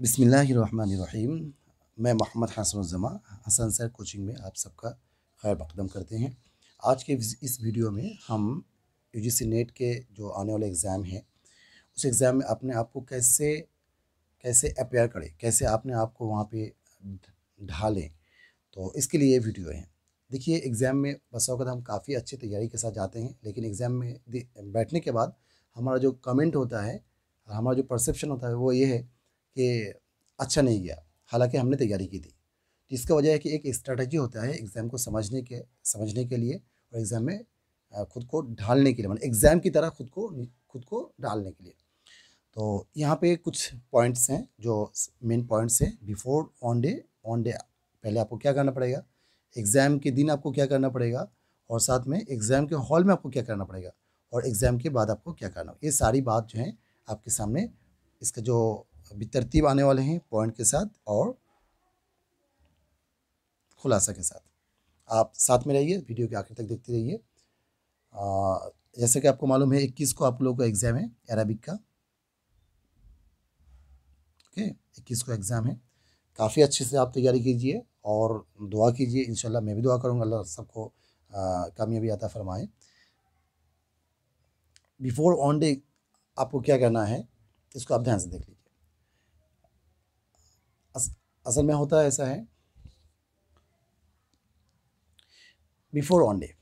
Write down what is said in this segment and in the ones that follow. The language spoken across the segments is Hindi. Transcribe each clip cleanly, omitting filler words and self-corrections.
बिस्मिल्लाहिर्रहमानिर्रहीम। मैं मोहम्मद हसनुज़्ज़मा हसन सर कोचिंग में आप सबका खैर मक़दम करते हैं। आज के इस वीडियो में हम यूजीसी नेट के जो आने वाले एग्ज़ाम हैं, उस एग्ज़ाम में अपने आप को कैसे कैसे अपेयर करें, कैसे अपने आप को वहाँ पे ढालें, तो इसके लिए ये वीडियो है। देखिए, एग्ज़ाम में बसा वक़्त हम काफ़ी अच्छी तैयारी के साथ जाते हैं, लेकिन एग्ज़ाम में बैठने के बाद हमारा जो कमेंट होता है, हमारा जो परसेप्शन होता है वो ये है कि अच्छा नहीं गया, हालाँकि हमने तैयारी की थी। तो इसका वजह है कि एक स्ट्रैटेजी होता है एग्ज़ाम को समझने के लिए और एग्ज़ाम में खुद को ढालने के लिए, मतलब एग्ज़ाम की तरह खुद को डालने के लिए। तो यहाँ पे कुछ पॉइंट्स हैं जो मेन पॉइंट्स हैं। बिफोर ऑन डे पहले आपको क्या करना पड़ेगा, एग्ज़ाम के दिन आपको क्या करना पड़ेगा, और साथ में एग्ज़ाम के हॉल में आपको क्या करना पड़ेगा, और एग्ज़ाम के बाद आपको क्या करना, ये सारी बात जो है आपके सामने इसका जो अभी तरतीब आने वाले हैं पॉइंट के साथ और खुलासा के साथ। आप साथ में रहिए, वीडियो के आखिर तक देखते रहिए। जैसे कि आपको मालूम है 21 को आप लोगों का एग्ज़ाम है अरबिक का। ओके, 21 को एग्ज़ाम है। काफ़ी अच्छे से आप तैयारी कीजिए और दुआ कीजिए। इंशाल्लाह मैं भी दुआ करूँगा अल्लाह सबको कामयाबी अता फरमाए। बिफोर ऑन डे आपको क्या करना है, इसको आप ध्यान से देख लीजिए। असल में होता है ऐसा है, बिफोर ऑन डे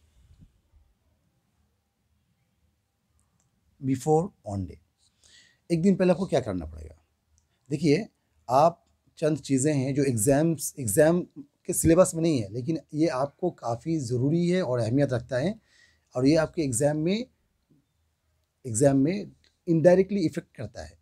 एक दिन पहले आपको क्या करना पड़ेगा। देखिए, आप चंद चीज़ें हैं जो एग्ज़ाम के सिलेबस में नहीं है, लेकिन ये आपको काफ़ी ज़रूरी है और अहमियत रखता है, और ये आपके एग्ज़ाम में इनडायरेक्टली इफ़ेक्ट करता है।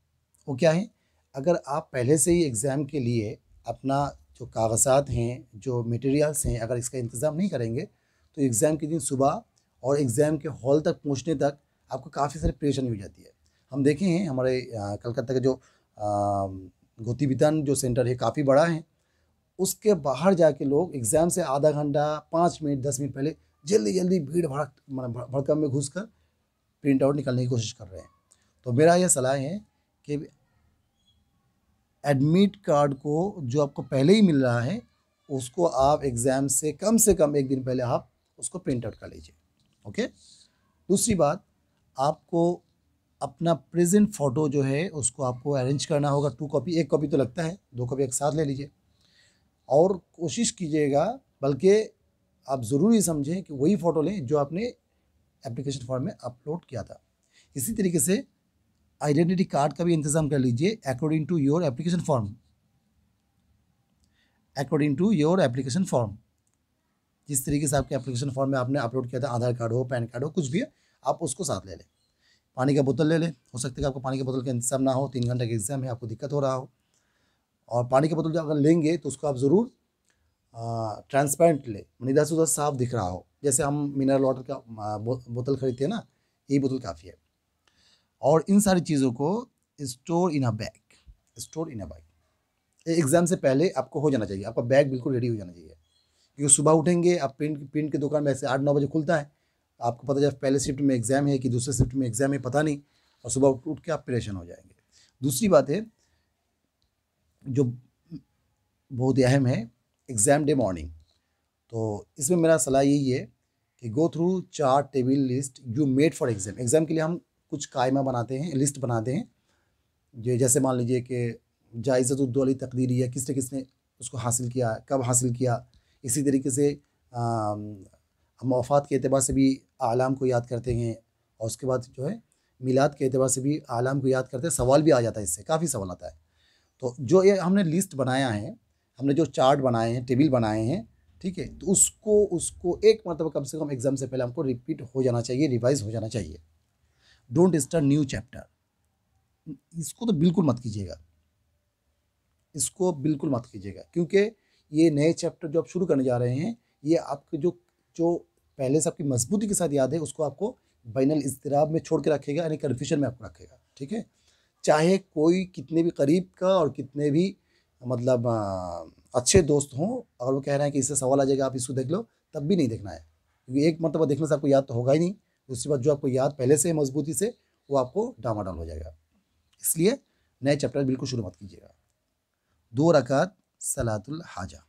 वो क्या है, अगर आप पहले से ही एग्ज़ाम के लिए अपना जो कागज़ात हैं, जो मटेरियल्स हैं, अगर इसका इंतज़ाम नहीं करेंगे, तो एग्ज़ाम के दिन सुबह और एग्ज़ाम के हॉल तक पहुँचने तक आपको काफ़ी सारी परेशानी हो जाती है। हम देखे हैं हमारे कलकत्ता का जो गोतीबितान जो सेंटर है काफ़ी बड़ा है, उसके बाहर जाके लोग एग्ज़ाम से आधा घंटा, 5 मिनट, 10 मिनट पहले जल्दी-जल्दी भड़कम में घुसकर प्रिंट आउट निकालने की कोशिश कर रहे हैं। तो मेरा यह सलाह है कि एडमिट कार्ड को जो आपको पहले ही मिल रहा है, उसको आप एग्ज़ाम से कम एक दिन पहले आप उसको प्रिंट आउट कर लीजिए। ओके? दूसरी बात, आपको अपना प्रेज़ेंट फ़ोटो जो है उसको आपको अरेंज करना होगा। 2 कॉपी, 1 कॉपी तो लगता है, 2 कॉपी एक साथ ले लीजिए, और कोशिश कीजिएगा, बल्कि आप ज़रूरी समझें कि वही फ़ोटो लें जो आपने एप्लीकेशन फॉर्म में अपलोड किया था। इसी तरीके से आइडेंटिटी कार्ड का भी इंतज़ाम कर लीजिए according to your application form. जिस तरीके से आपके एप्लीकेशन फॉर्म में आपने अपलोड किया था, आधार कार्ड हो, पैन कार्ड हो, कुछ भी है, आप उसको साथ ले लें। पानी का बोतल ले लें, हो सकता है कि आपको पानी की बोतल का इंतज़ाम ना हो, 3 घंटे का एग्ज़ाम है, आपको दिक्कत हो रहा हो, और पानी की बोतल जो अगर लेंगे तो उसको आप ज़रूर ट्रांसपेरेंट लें, इधर से उधर साफ दिख रहा हो। जैसे हम मिनरल वाटर का बोतल खरीदते हैं ना, यही बोतल काफ़ी है। और इन सारी चीज़ों को store in a bag. Exam से पहले आपको हो जाना चाहिए, आपका बैग बिल्कुल रेडी हो जाना चाहिए, क्योंकि सुबह उठेंगे आप, प्रिंट की दुकान वैसे 8-9 बजे खुलता है, आपको पता चला पहले शिफ्ट में एग्ज़ाम है कि दूसरे शिफ्ट में एग्ज़ाम है, पता नहीं, और सुबह उठ के आप परेशान हो जाएंगे। दूसरी बात है जो बहुत ही अहम है, एग्ज़ाम डे मॉर्निंग। तो इसमें मेरा सलाह यही है कि go through chart table list you made for exam के लिए हम कुछ कायमा बनाते हैं, लिस्ट बनाते हैं, जो जैसे मान लीजिए कि जाइज़तुद्दौला तकदीरिया, किसने किसने उसको हासिल किया, कब हासिल किया। इसी तरीके से हम वफ़ात के एतबार से भी आलाम को याद करते हैं, और उसके बाद जो है मिलाद के एतबार से भी आलाम को याद करते हैं। सवाल भी आ जाता है, इससे काफ़ी सवाल आता है। तो जो ये हमने लिस्ट बनाया है, हमने जो चार्ट बनाए हैं, टेबल बनाए हैं, ठीक है, तो उसको एक मरतबा कम से कम एग्ज़ाम से पहले हमको रिपीट हो जाना चाहिए, रिवाइज़ हो जाना चाहिए। डोंट स्टार्ट न्यू चैप्टर, इसको तो बिल्कुल मत कीजिएगा, क्योंकि ये नए चैप्टर जो आप शुरू करने जा रहे हैं, ये आपके जो पहले से आपकी मजबूती के साथ याद है, उसको आपको बैनल इज़्तिराब में छोड़ के रखेगा, यानी कन्फ्यूजन में आपको रखेगा। ठीक है, चाहे कोई कितने भी करीब का और कितने भी मतलब अच्छे दोस्त हों, अगर वो कह रहे हैं कि इससे सवाल आ जाएगा, आप इसको देख लो, तब भी नहीं देखना है, क्योंकि एक मरतबा देखने से आपको याद तो होगा ही नहीं। दूसरी बात, जो आपको याद पहले से है मजबूती से, वो आपको डामाडोल हो जाएगा। इसलिए नए चैप्टर बिल्कुल शुरू मत कीजिएगा। 2 रकात सलातुल हाजा।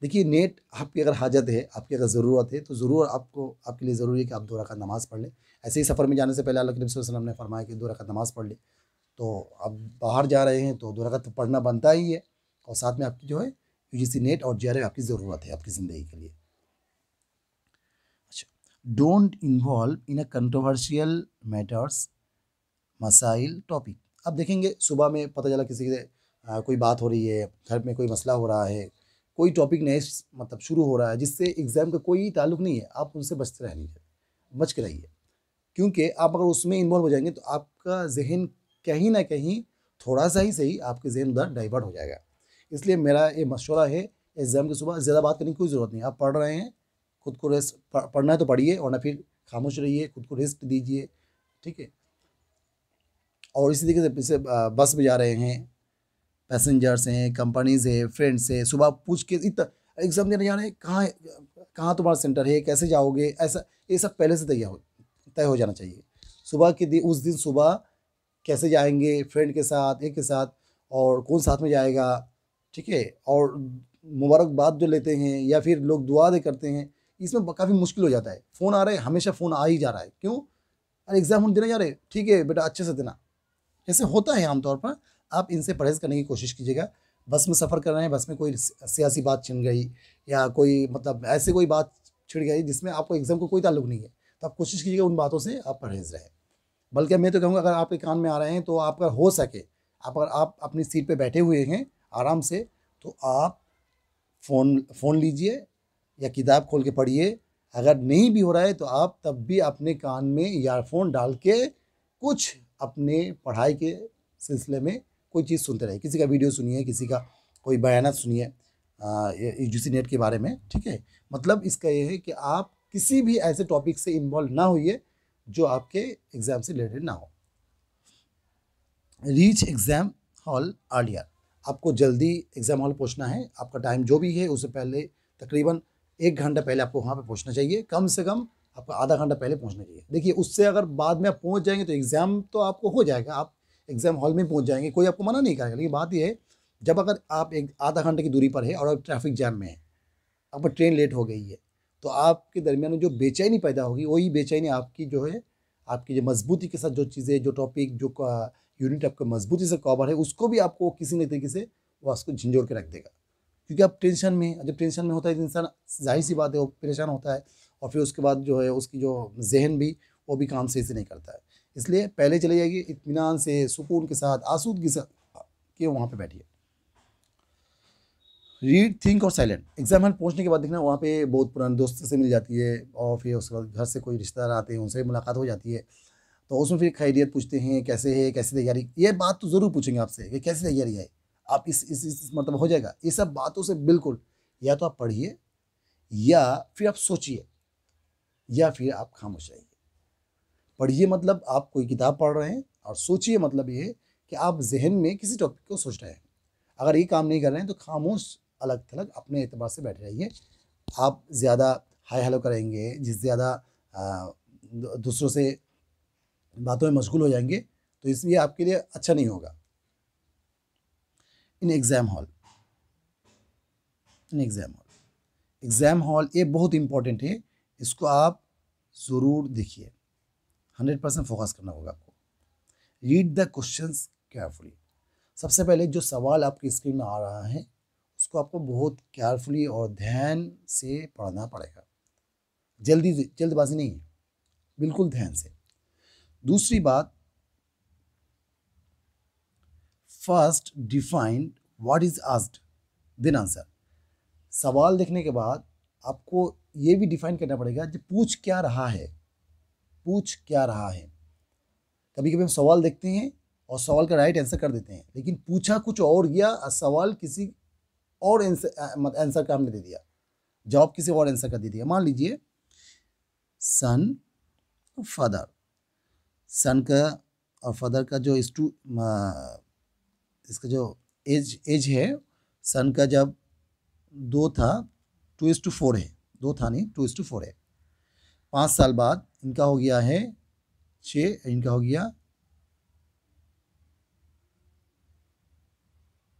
देखिए नेट आपकी अगर हाजत है, आपकी अगर ज़रूरत है, तो ज़रूर आपको आपके लिए ज़रूरी है कि आप 2 रकात नमाज़ पढ़ लें। ऐसे ही सफ़र में जाने से पहले अल्लाह के नबी सल्लल्लाहु अलैहि वसल्लम ने फरमाया कि 2 रकात नमाज़ पढ़ लें। तो अब बाहर जा रहे हैं तो 2 रकात तो पढ़ना बनता ही है, और साथ में आपकी जो है यूजीसी नेट और जेआरएफ आपकी ज़रूरत है आपकी ज़िंदगी के लिए। अच्छा, don't involve in a controversial matters, मसाइल, टॉपिक। अब देखेंगे सुबह में पता चला किसी से कोई बात हो रही है, घर में कोई मसला हो रहा है, कोई टॉपिक नए मतलब शुरू हो रहा है जिससे एग्ज़ाम का कोई ताल्लुक नहीं है, आप उनसे बचते रहने बच के रहिए। क्योंकि आप अगर उसमें इन्वॉल्व हो जाएंगे तो आपका जहन कहीं ना कहीं थोड़ा सा ही सही आपके जहन उधर डाइवर्ट हो जाएगा। इसलिए मेरा ये मशवरा है, एग्ज़ाम की सुबह ज़्यादा बात करने की कोई ज़रूरत नहीं। आप पढ़ रहे हैं, खुद को रेस्ट, पढ़ना है तो पढ़िए, वरना फिर खामोश रहिए, खुद को रेस्ट दीजिए, ठीक है। और इसी तरीके से जैसे बस में जा रहे हैं, पैसेंजर्स हैं, कंपनीज़ है, फ्रेंड्स है, सुबह पूछ के इतना एग्ज़ाम देने जा रहे हैं, कहाँ तुम्हारा सेंटर है, कैसे जाओगे, ऐसा ये सब पहले से तय हो जाना चाहिए। सुबह के दिन, उस दिन सुबह कैसे जाएंगे, फ्रेंड के साथ, एक के साथ, और कौन साथ में जाएगा, ठीक है। और मुबारकबाद जो लेते हैं या फिर लोग दुआ दे करते हैं, इसमें काफ़ी मुश्किल हो जाता है। फ़ोन आ रहा है, हमेशा फ़ोन आ ही जा रहा है, क्यों? अरे एग्ज़ाम हम देने जा रहे हैं, ठीक है बेटा अच्छे से देना, ऐसे होता है आमतौर पर। आप इनसे परहेज़ करने की कोशिश कीजिएगा। बस में सफ़र कर रहे हैं, बस में कोई सियासी बात छिड़ गई या कोई मतलब ऐसे कोई बात छिड़ गई जिसमें आपको एग्ज़ाम को कोई ताल्लुक नहीं है, तो आप कोशिश कीजिएगा उन बातों से आप परहेज़ रहें। बल्कि मैं तो कहूँगा अगर आपके कान में आ रहे हैं तो आप अगर हो सके, आप अगर आप अपनी सीट पे बैठे हुए हैं आराम से, तो आप फ़ोन लीजिए या किताब खोल के पढ़िए। अगर नहीं भी हो रहा है तो आप तब भी अपने कान में ईयरफ़ोन डाल के कुछ अपने पढ़ाई के सिलसिले में कोई चीज़ सुनते रहिए। किसी का वीडियो सुनिए, किसी का कोई बयानात सुनिए यूजीसी नेट के बारे में, ठीक है। मतलब इसका ये है कि आप किसी भी ऐसे टॉपिक से इन्वॉल्व ना होइए जो आपके एग्ज़ाम से रिलेटेड ना हो। Reach exam hall earlier. आपको जल्दी एग्ज़ाम हॉल पहुंचना है, आपका टाइम जो भी है उससे पहले तकरीबन 1 घंटा पहले आपको वहाँ पे पहुंचना चाहिए। कम से कम आपको आधा घंटा पहले पहुंचना चाहिए। देखिए उससे अगर बाद में आप पहुंच जाएंगे तो एग्ज़ाम तो आपको हो जाएगा, आप एग्ज़ाम हॉल में पहुंच जाएंगे, कोई आपको मना नहीं करेगा। लेकिन बात यह है, जब अगर आप एक आधा घंटे की दूरी पर है और आप ट्रैफिक जैम में है, आपका ट्रेन लेट हो गई है, तो आपके दरमियान में जो बेचैनी पैदा होगी, वही बेचैनी आपकी जो है, आपकी जो मजबूती के साथ जो चीज़ें, जो टॉपिक, जो यूनिट आपका मजबूती से कवर है, उसको भी आपको किसी न तरीके से वो उसको झंझोड़ के रख देगा। क्योंकि आप टेंशन में, जब टेंशन में होता है तो इंसान, जाहिर सी बात है, वो परेशान होता है, और फिर उसके बाद जो है उसकी जो जहन भी, वो भी काम सही से नहीं करता है। इसलिए पहले चले जाइए, इत्मीनान से, सुकून के साथ, आसूदगी से कि वहाँ पे बैठिए। रीड, थिंक और साइलेंट। एग्जाम हॉल पहुंचने के बाद देखना वहाँ पे बहुत पुराने दोस्त से मिल जाती है, और फिर उसके बाद घर से कोई रिश्तेदार आते हैं, उनसे मुलाकात हो जाती है। तो उसमें फिर खैरियत पूछते हैं, कैसे है, कैसी तैयारी। ये बात तो ज़रूर पूछेंगे आपसे कि कैसी तैयारी है, आप इस मतलब हो जाएगा। ये सब बातों से बिल्कुल, या तो आप पढ़िए, या फिर आप सोचिए, या फिर आप खामोश रहिए। पढ़िए मतलब आप कोई किताब पढ़ रहे हैं, और सोचिए मतलब ये है कि आप जहन में किसी टॉपिक को सोच रहे हैं। अगर ये काम नहीं कर रहे हैं तो खामोश अलग थलग अपने एतबार से बैठे रहिए। आप ज़्यादा हाय हेलो करेंगे, जिस ज़्यादा दूसरों से बातों में मशगूल हो जाएंगे, तो इसलिए आपके लिए अच्छा नहीं होगा। In exam hall, exam hall ये बहुत इंपॉर्टेंट है, इसको आप ज़रूर देखिए। 100% फोकस करना होगा आपको। Read the questions carefully. सबसे पहले जो सवाल आपकी स्क्रीन में आ रहा है उसको आपको बहुत केयरफुली और ध्यान से पढ़ना पड़ेगा। जल्दबाजी नहीं है, बिल्कुल ध्यान से। दूसरी बात, first define what is asked then answer. सवाल देखने के बाद आपको ये भी डिफाइन करना पड़ेगा कि पूछ क्या रहा है, पूछ क्या रहा है। कभी कभी हम सवाल देखते हैं और सवाल का राइट आंसर कर देते हैं, लेकिन पूछा कुछ और गया, सवाल किसी और आंसर का हमने दे दिया, जवाब किसी और आंसर का दे दिया। मान लीजिए सन, फादर, सन का और फादर का जो इसका जो एज है, सन का जब 2 था, 2:4 है, 2 था नहीं, 2:4 है। 5 साल बाद इनका हो गया है 6, इनका हो गया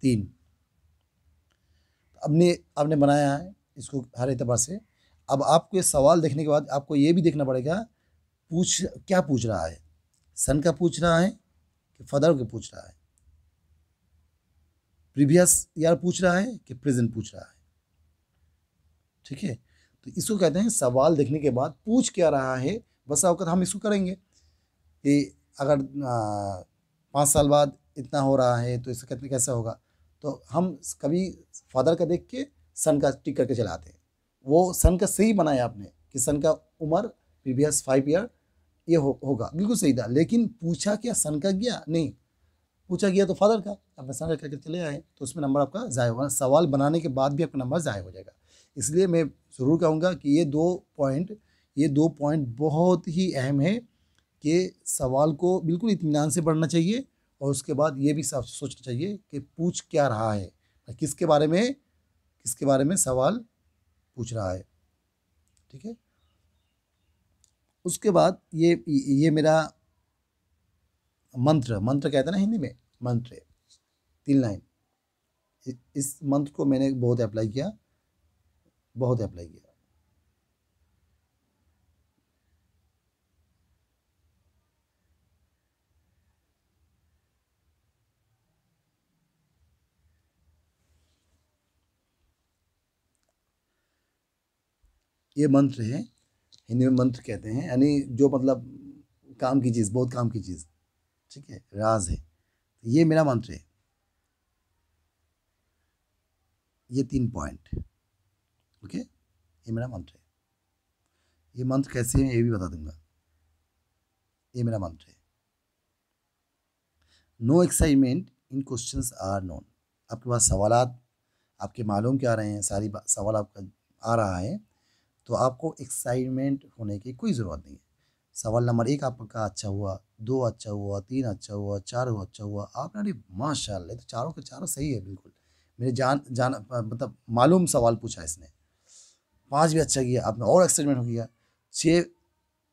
3। आपने आपने बनाया है इसको हर एतबार से। अब आपको ये सवाल देखने के बाद आपको ये भी देखना पड़ेगा क्या पूछ रहा है, सन का पूछ रहा है कि फादर का पूछ रहा है, प्रीवियस ईयर पूछ रहा है कि प्रेजेंट पूछ रहा है। ठीक है, तो इसको कहते हैं सवाल देखने के बाद पूछ क्या रहा है, बस अवकत हम इसको करेंगे कि अगर 5 साल बाद इतना हो रहा है तो इसका कहते कैसा होगा, तो हम कभी फादर का देख के सन का टिक करके चलाते हैं। वो सन का सही बनाया आपने कि सन का उम्र प्रीवियस 5 ईयर ये होगा, बिल्कुल सही था, लेकिन पूछा क्या सन का गया नहीं, पूछा गया तो फादर का, आप सन का करके चले आए तो उसमें नंबर आपका ज़ाया होगा। सवाल बनाने के बाद भी आपका नंबर ज़ाया हो जाएगा। इसलिए मैं ज़रूर कहूँगा कि ये दो पॉइंट बहुत ही अहम है कि सवाल को बिल्कुल इत्मीनान से पढ़ना चाहिए और उसके बाद ये भी सोचना चाहिए कि पूछ क्या रहा है, किसके बारे में सवाल पूछ रहा है। ठीक है, उसके बाद ये मेरा मंत्र कहते हैं ना हिंदी में, मंत्र 3 लाइन। इस मंत्र को मैंने बहुत अप्लाई किया। ये मंत्र है, हिंदी में मंत्र कहते हैं, यानी जो मतलब काम की चीज़, बहुत काम की चीज़। ठीक है, राज है। ये मेरा मंत्र है, ये 3 पॉइंट। ओके, ये मेरा मंत्र है। ये मंत्र कैसे है ये भी बता दूंगा। ये मेरा मंत्र है, no excitement in questions are known. आपके पास सवालात आपके मालूम क्या रहे हैं, सवाल आपका आ रहा है तो आपको एक्साइटमेंट होने की कोई ज़रूरत नहीं है। सवाल नंबर 1 आपका अच्छा हुआ, 2 अच्छा हुआ, 3 अच्छा हुआ, 4 अच्छा हुआ, आपने अरे माशाल्लाह, तो चारों के चारों सही है बिल्कुल, मेरे जान जान मतलब मालूम सवाल पूछा इसने। 5 भी अच्छा किया आपने और एक्साइटमेंट हो गया। 6,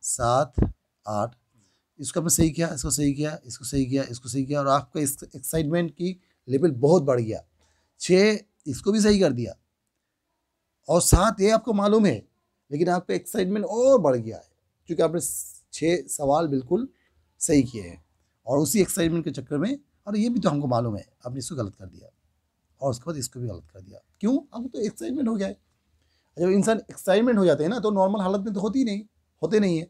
7, 8 इसको आपने सही किया, इसको सही किया, इसको सही किया, इसको सही किया और आपका एक्साइटमेंट की लेवल बहुत बढ़ गया। 6 इसको भी सही कर दिया और 7 ये आपको मालूम है, लेकिन आपका एक्साइटमेंट और बढ़ गया है क्योंकि आपने 6 सवाल बिल्कुल सही किए हैं और उसी एक्साइटमेंट के चक्कर में, और ये भी तो हमको मालूम है, आपने इसको गलत कर दिया और उसके बाद इसको भी गलत कर दिया। क्यों? अब तो एक्साइटमेंट हो गया है। जब इंसान एक्साइटमेंट हो जाते हैं ना तो नॉर्मल हालत में तो होते नहीं है,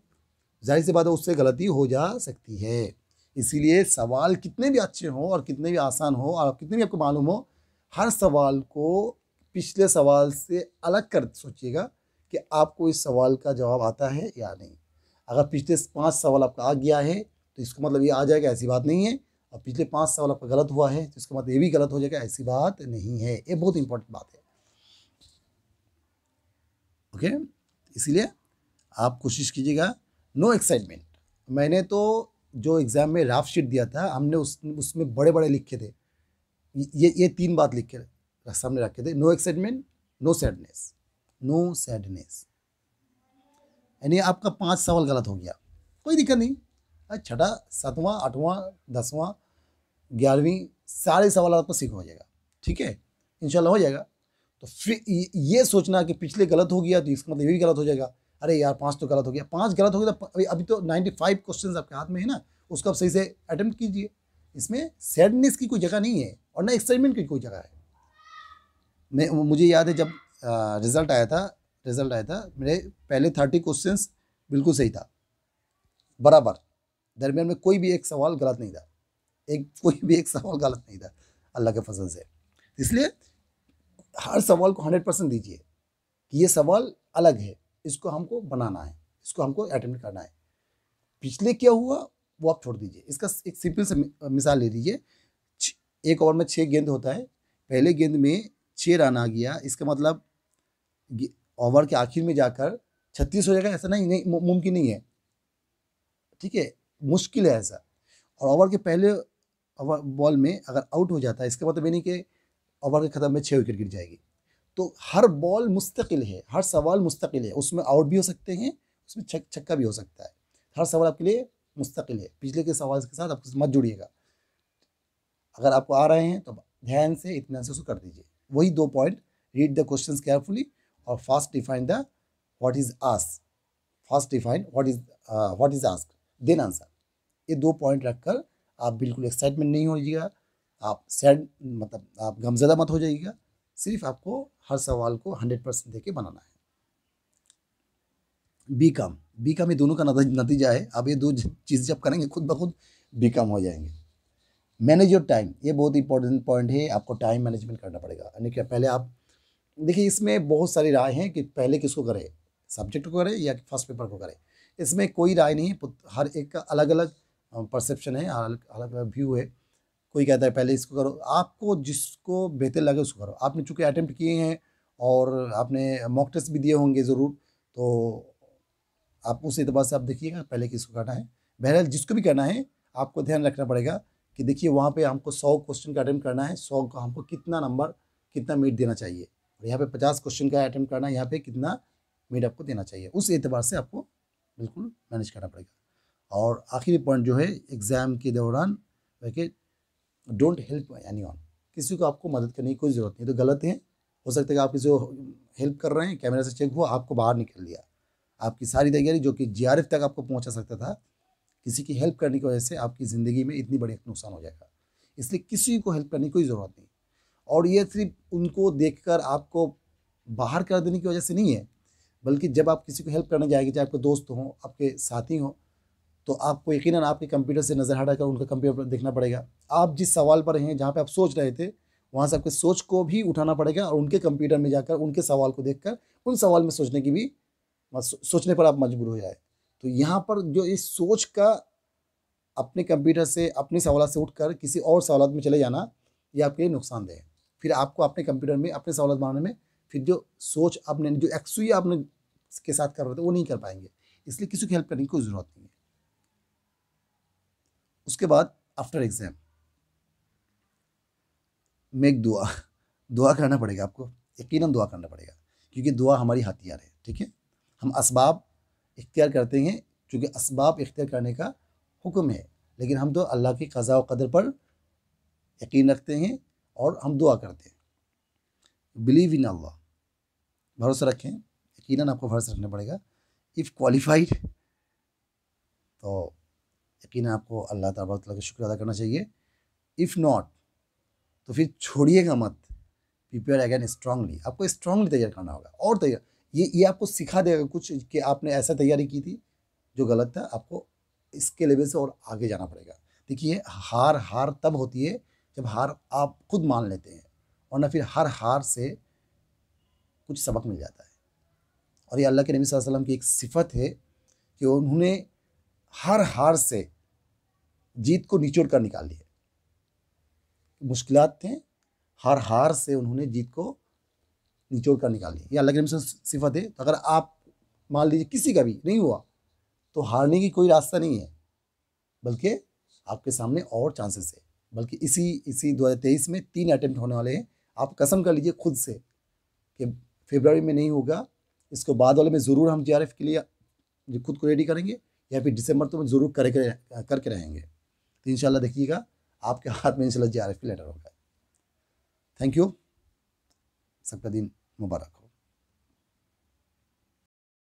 जाहिर सी बात है उससे गलती हो जा सकती है। इसीलिए सवाल कितने भी अच्छे हों और कितने भी आसान हो और कितने भी आपको मालूम हो, हर सवाल को पिछले सवाल से अलग कर सोचिएगा कि आपको इस सवाल का जवाब आता है या नहीं। अगर पिछले 5 सवाल आपका आ गया है तो इसका मतलब ये आ जाएगा, ऐसी बात नहीं है। और पिछले 5 सवाल आपका गलत हुआ है तो इसका मतलब ये भी गलत हो जाएगा, ऐसी बात नहीं है। ये बहुत इंपॉर्टेंट बात है। ओके, इसीलिए आप कोशिश कीजिएगा नो एक्साइटमेंट। मैंने तो जो एग्ज़ाम में राफ शीट दिया था हमने उसमें बड़े बड़े लिखे थे, ये 3 बात लिख के सामने रखे थे, नो एक्साइटमेंट, नो सैडनेस। यानी आपका 5 सवाल गलत हो गया, कोई दिक्कत नहीं, 6वां 7वां 8वां 10वां 11वीं सारे सवाल आपको सीख हो जाएगा। ठीक है, इंशाल्लाह हो जाएगा। तो फिर ये सोचना कि पिछले गलत हो गया तो इसका मतलब ये भी गलत हो जाएगा, अरे यार 5 तो गलत हो गया, 5 गलत हो गया तो अभी तो 95 क्वेश्चन आपके हाथ में है ना, उसको आप सही से अटेम्प्ट कीजिए। इसमें सैडनेस की कोई जगह नहीं है और ना एक्साइटमेंट की कोई जगह है। मुझे याद है जब रिज़ल्ट आया था मेरे पहले 30 क्वेश्चंस बिल्कुल सही था, बराबर, दरमियान में कोई भी एक सवाल गलत नहीं था, कोई भी एक सवाल गलत नहीं था अल्लाह के फजल से। इसलिए हर सवाल को 100% दीजिए कि ये सवाल अलग है, इसको हमको बनाना है, इसको हमको अटेम्प्ट करना है। पिछले क्या हुआ वो आप छोड़ दीजिए। इसका एक सिंपल से मिसाल ले लीजिए, एक ओवर में 6 गेंद होता है, पहले गेंद में 6 रन आ गया, इसका मतलब ओवर के आखिर में जाकर 36 हो जाएगा, ऐसा नहीं मुमकिन नहीं है। ठीक है, मुश्किल है ऐसा। और ओवर के पहले बॉल में अगर आउट हो जाता है इसका मतलब ये नहीं कि ओवर के ख़त्म में 6 विकेट गिर जाएगी। तो हर बॉल मुस्तकिल है, हर सवाल मुस्तकिल है, उसमें आउट भी हो सकते हैं, उसमें छक्का भी हो सकता है। हर सवाल आपके लिए मुस्तकिल है, पिछले के सवाल के साथ आप मत जुड़िएगा। अगर आपको आ रहे हैं तो ध्यान से इत्मीनान से उसको कर दीजिए। वही 2 point read the questions carefully और fast define the what is ask, fast define what is ask then answer. ये 2 पॉइंट रखकर आप बिल्कुल एक्साइटमेंट नहीं होइएगा, आप सैड मतलब आप गमज़दा मत हो जाइएगा, सिर्फ आपको हर सवाल को 100% देके बनाना है। बी काम ये दोनों का नतीजा है। अब ये 2 चीज़ें जब करेंगे खुद ब खुद बी काम हो जाएंगे। मैनेज योर टाइम, ये बहुत इंपॉर्टेंट पॉइंट है, आपको टाइम मैनेजमेंट करना पड़ेगा। यानी कि पहले आप देखिए, इसमें बहुत सारी राय हैं कि पहले किसको करें, सब्जेक्ट को करें या फर्स्ट पेपर को करें। इसमें कोई राय नहीं है, हर एक का अलग अलग परसेप्शन है, अलग अलग व्यू है। कोई कहता है पहले इसको करो, आपको जिसको बेहतर लगे उसको करो। आपने चूँकि अटेम्प्ट किए हैं और आपने मॉक टेस्ट भी दिए होंगे ज़रूर, तो आप उस एतबार से आप देखिएगा पहले किसको करना है। बहरहाल जिसको भी करना है आपको ध्यान रखना पड़ेगा कि देखिए वहाँ पे हमको 100 क्वेश्चन का अटेम्प्ट करना है, 100 का हमको कितना नंबर कितना मिनट देना चाहिए, और यहाँ पे 50 क्वेश्चन का अटेम्प्ट करना है, यहाँ पे कितना मिनट आपको देना चाहिए। उस एतबार से आपको बिल्कुल मैनेज करना पड़ेगा। और आखिरी पॉइंट जो है एग्ज़ाम के दौरान कि डोंट हेल्प एनीवन, किसी को आपको मदद करने की कोई ज़रूरत नहीं। तो गलत है, हो सकता है कि आप किसी को हेल्प कर रहे हैं, कैमरा से चेक हुआ, आपको बाहर निकल दिया, आपकी सारी तैयारी जो कि जीआरएफ तक आपको पहुंचा सकता था, किसी की हेल्प करने की वजह से आपकी ज़िंदगी में इतनी बड़ी नुकसान हो जाएगा। इसलिए किसी को हेल्प करने की कोई ज़रूरत नहीं। और ये सिर्फ उनको देखकर आपको बाहर कर देने की वजह से नहीं है, बल्कि जब आप किसी को हेल्प करने जाएंगे, चाहे आपके दोस्त हों, आपके साथी हों, तो आपको यकीनन आपके कंप्यूटर से नज़र हटाकर उनका कंप्यूटर पर देखना पड़ेगा। आप जिस सवाल पर हैं, जहाँ पे आप सोच रहे थे, वहाँ से आपके सोच को भी उठाना पड़ेगा और उनके कंप्यूटर में जाकर उनके सवाल को देखकर उन सवाल में सोचने की भी सोचने पर आप मजबूर हो जाए। तो यहाँ पर जो इस सोच का अपने कंप्यूटर से अपने सवाल से उठकर किसी और सवाल में चले जाना, ये आपके लिए नुकसानदेह है। फिर आपको अपने कंप्यूटर में अपने सवाल बनाने में फिर जो सोच आपने जो एक्चुअली आपने के साथ कर रहे थे वो नहीं कर पाएंगे। इसलिए किसी की हेल्प करने की कोई ज़रूरत नहीं है। उसके बाद आफ्टर एग्जाम मेक दुआ, दुआ करना पड़ेगा आपको, यकीनन दुआ करना पड़ेगा, क्योंकि दुआ हमारी हथियार है। ठीक है, हम असबाब इख्तियार करते हैं क्योंकि असबाब इख्तियार करने का हुक्म है, लेकिन हम तो अल्लाह की क़ज़ा व क़दर पर यकीन रखते हैं और हम दुआ करते हैं। बिलीव इन अल्लाह, भरोसा रखें, यकीनन आपको भरोसा रखना पड़ेगा। इफ़ क्वालिफाइड तो यकीनन आपको अल्लाह ताबारक व तआला का शुक्र अदा करना चाहिए। इफ़ नॉट तो फिर छोड़िएगा मत, प्रिपेयर अगेन स्ट्रांगली, आपको स्ट्रांगली तैयार करना होगा। और तैयार ये आपको सिखा देगा कुछ कि आपने ऐसा तैयारी की थी जो गलत था, आपको इसके लेवल से और आगे जाना पड़ेगा। देखिए, हार तब होती है जब हार आप खुद मान लेते हैं, और ना फिर हर हार से कुछ सबक मिल जाता है। और ये अल्लाह के नबी सल्लल्लाहु अलैहि वसल्लम की एक सिफत है कि उन्होंने हर हार से जीत को निचोड़ कर निकाल लिया। मुश्किलात थे, हर हार से उन्होंने जीत को निचोड़ कर निकाल लिया। ये अल्लाह के नबी सिफत है। तो अगर आप मान लीजिए किसी का भी नहीं हुआ, तो हारने की कोई रास्ता नहीं है, बल्कि आपके सामने और चांसेस है। बल्कि इसी 2023 में 3 अटेम्प्ट होने वाले हैं। आप कसम कर लीजिए खुद से कि फरवरी में नहीं होगा, इसको बाद वाले में ज़रूर हम जीआरएफ के लिए खुद को रेडी करेंगे, या फिर दिसंबर तो ज़रूर करके रहेंगे। तो इंशाल्लाह देखिएगा आपके हाथ में इंशाल्लाह जीआरएफ की लेटर होगा। थैंक यू, सबका दिन मुबारक हो।